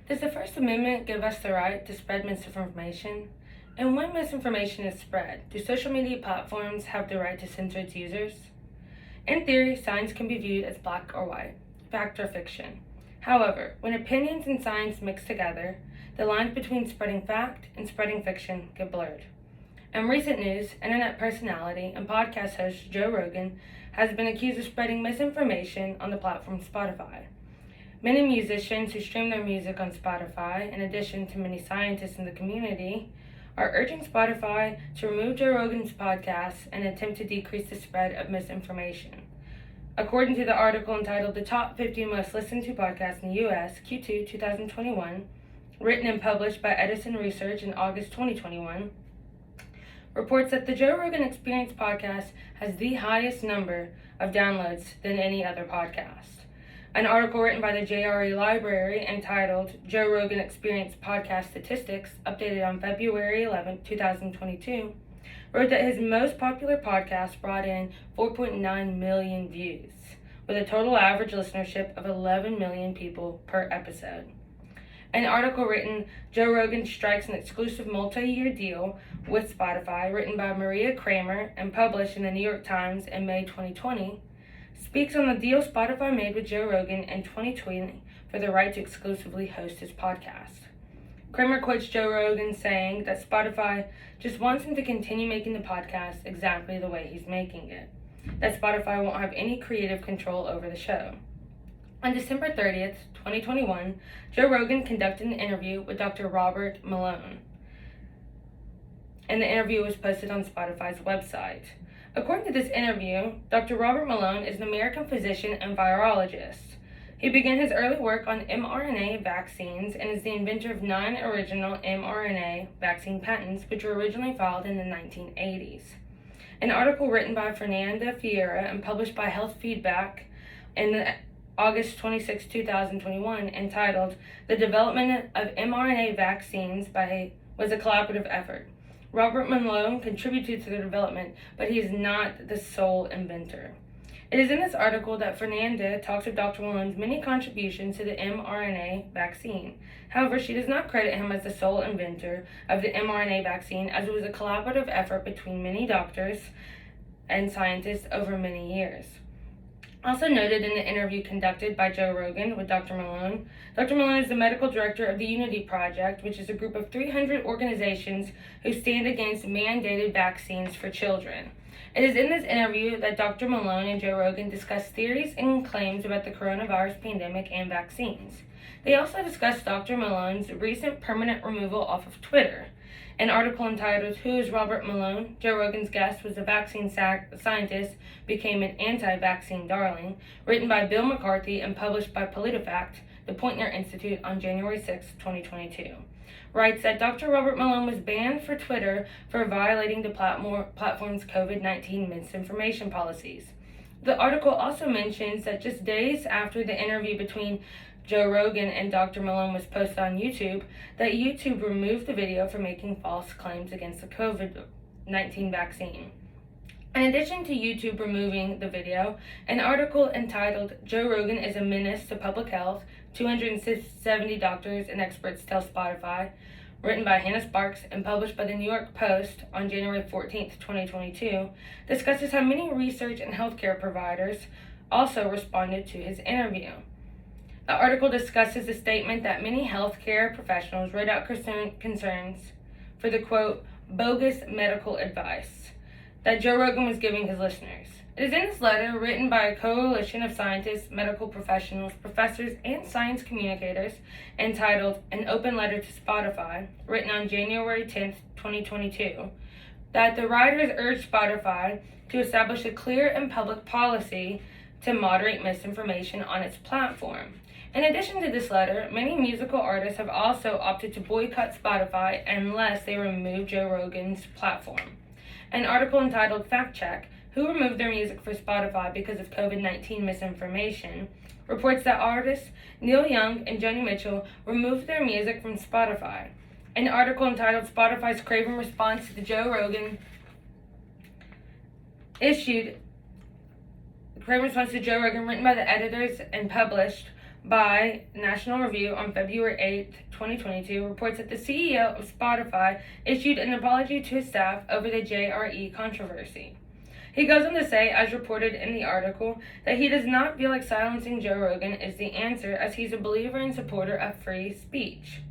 Does the First Amendment give us the right to spread misinformation? And when misinformation is spread, do social media platforms have the right to censor its users? In theory, science can be viewed as black or white, fact or fiction. However, when opinions and science mix together, the lines between spreading fact and spreading fiction get blurred. In recent news, internet personality and podcast host Joe Rogan has been accused of spreading misinformation on the platform Spotify. Many musicians who stream their music on Spotify, in addition to many scientists in the community, are urging Spotify to remove Joe Rogan's podcast and attempt to decrease the spread of misinformation. According to the article entitled The Top 50 Most Listened to Podcasts in the U.S. Q2 2021, written and published by Edison Research in August 2021, reports that the Joe Rogan Experience podcast has the highest number of downloads than any other podcast. An article written by the JRE Library entitled Joe Rogan Experience Podcast Statistics, updated on February 11, 2022, wrote that his most popular podcast brought in 4.9 million views, with a total average listenership of 11 million people per episode. An article written, Joe Rogan Strikes an Exclusive Multi-Year Deal with Spotify, written by Maria Kramer and published in the New York Times in May 2020, speaks on the deal Spotify made with Joe Rogan in 2020 for the right to exclusively host his podcast. Kramer quotes Joe Rogan saying that Spotify just wants him to continue making the podcast exactly the way he's making it, that Spotify won't have any creative control over the show. On December 30th, 2021, Joe Rogan conducted an interview with Dr. Robert Malone, and the interview was posted on Spotify's website. According to this interview, Dr. Robert Malone is an American physician and virologist. He began his early work on mRNA vaccines and is the inventor of 9 original mRNA vaccine patents, which were originally filed in the 1980s. An article written by Fernanda Fiera and published by Health Feedback in August 26, 2021, entitled The Development of mRNA Vaccines was a collaborative effort. Robert Malone contributed to the development, but he is not the sole inventor. It is in this article that Fernanda talks of Dr. Malone's many contributions to the mRNA vaccine. However, she does not credit him as the sole inventor of the mRNA vaccine, as it was a collaborative effort between many doctors and scientists over many years. Also noted in the interview conducted by Joe Rogan with Dr. Malone is the medical director of the Unity Project, which is a group of 300 organizations who stand against mandated vaccines for children. It is in this interview that Dr. Malone and Joe Rogan discuss theories and claims about the coronavirus pandemic and vaccines. They also discuss Dr. Malone's recent permanent removal off of Twitter. An article entitled Who is Robert Malone? Joe Rogan's guest was a vaccine scientist, became an anti-vaccine darling, written by Bill McCarthy and published by PolitiFact, the Poynter Institute, on January 6, 2022. Writes that Dr. Robert Malone was banned for Twitter for violating the platform's COVID-19 misinformation policies. The article also mentions that just days after the interview between Joe Rogan and Dr. Malone was posted on YouTube, that YouTube removed the video for making false claims against the COVID-19 vaccine. In addition to YouTube removing the video, an article entitled Joe Rogan is a Menace to Public Health, 270 Doctors and Experts Tell Spotify, written by Hannah Sparks and published by the New York Post on January 14, 2022, discusses how many research and healthcare providers also responded to his interview. The article discusses the statement that many healthcare professionals wrote out concerns for the, quote, bogus medical advice that Joe Rogan was giving his listeners. It is in this letter, written by a coalition of scientists, medical professionals, professors, and science communicators, entitled An Open Letter to Spotify, written on January 10, 2022, that the writers urged Spotify to establish a clear and public policy to moderate misinformation on its platform. In addition to this letter, many musical artists have also opted to boycott Spotify unless they remove Joe Rogan's platform. An article entitled Fact Check, Who Removed Their Music for Spotify Because of COVID-19 Misinformation, reports that artists Neil Young and Joni Mitchell removed their music from Spotify. An article entitled Spotify's Craven Response to the Joe Rogan written by the editors and published by National Review on February 8, 2022, reports that the CEO of Spotify issued an apology to his staff over the JRE controversy. He goes on to say, as reported in the article, that he does not feel like silencing Joe Rogan is the answer, as he's a believer and supporter of free speech.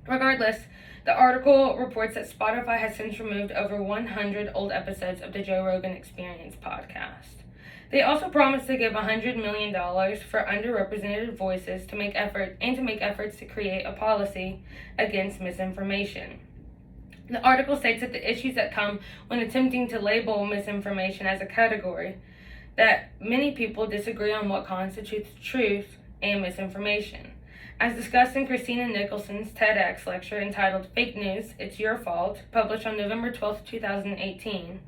Regardless, the article reports that Spotify has since removed over 100 old episodes of the Joe Rogan Experience podcast. They also promised to give $100 million for underrepresented voices to make efforts to create a policy against misinformation. The article states that the issues that come when attempting to label misinformation as a category, that many people disagree on what constitutes truth and misinformation. As discussed in Christina Nicholson's TEDx lecture entitled Fake News, It's Your Fault, published on November 12, 2018,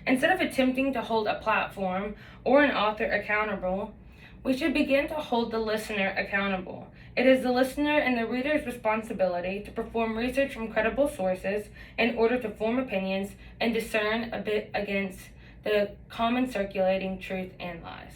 instead of attempting to hold a platform or an author accountable, we should begin to hold the listener accountable. It is the listener and the reader's responsibility to perform research from credible sources in order to form opinions and discern a bit against the common circulating truth and lies.